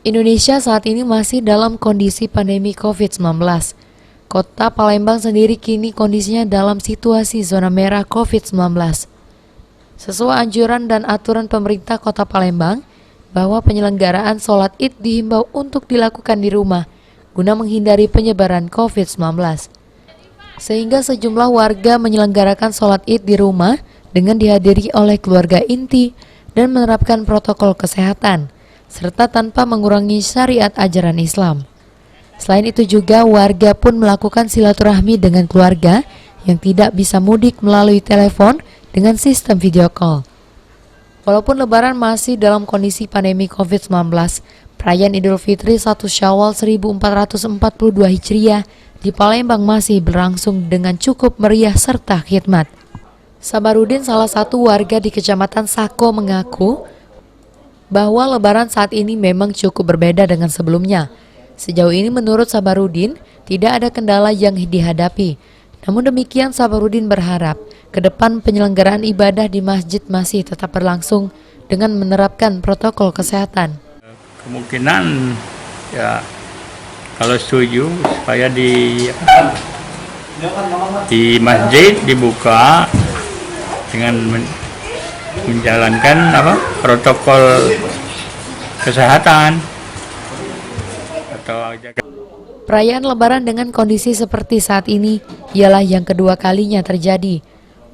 Indonesia saat ini masih dalam kondisi pandemi COVID-19. Kota Palembang sendiri kini kondisinya dalam situasi zona merah COVID-19. Sesuai anjuran dan aturan pemerintah Kota Palembang, bahwa penyelenggaraan sholat Id dihimbau untuk dilakukan di rumah, guna menghindari penyebaran COVID-19. Sehingga sejumlah warga menyelenggarakan sholat Id di rumah dengan dihadiri oleh keluarga inti dan menerapkan protokol kesehatan, serta tanpa mengurangi syariat ajaran Islam. Selain itu juga warga pun melakukan silaturahmi dengan keluarga yang tidak bisa mudik melalui telepon dengan sistem video call. Walaupun Lebaran masih dalam kondisi pandemi COVID-19, perayaan Idul Fitri 1 Syawal 1442 Hijriah di Palembang masih berlangsung dengan cukup meriah serta khidmat. Sabarudin, salah satu warga di Kecamatan Sako, mengaku bahwa Lebaran saat ini memang cukup berbeda dengan sebelumnya. Sejauh ini menurut Sabarudin, tidak ada kendala yang dihadapi. Namun demikian, Sabarudin berharap ke depan penyelenggaraan ibadah di masjid masih tetap berlangsung dengan menerapkan protokol kesehatan. Kemungkinan ya kalau setuju supaya di masjid dibuka dengan menjalankan protokol kesehatan atau Perayaan Lebaran dengan kondisi seperti saat ini ialah yang kedua kalinya terjadi.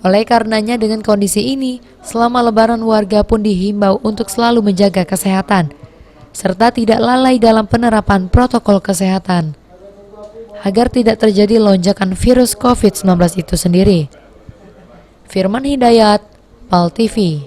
Oleh karenanya dengan kondisi ini, selama Lebaran warga pun dihimbau untuk selalu menjaga kesehatan, serta tidak lalai dalam penerapan protokol kesehatan, agar tidak terjadi lonjakan virus COVID-19 itu sendiri. Firman Hidayat, PAL TV.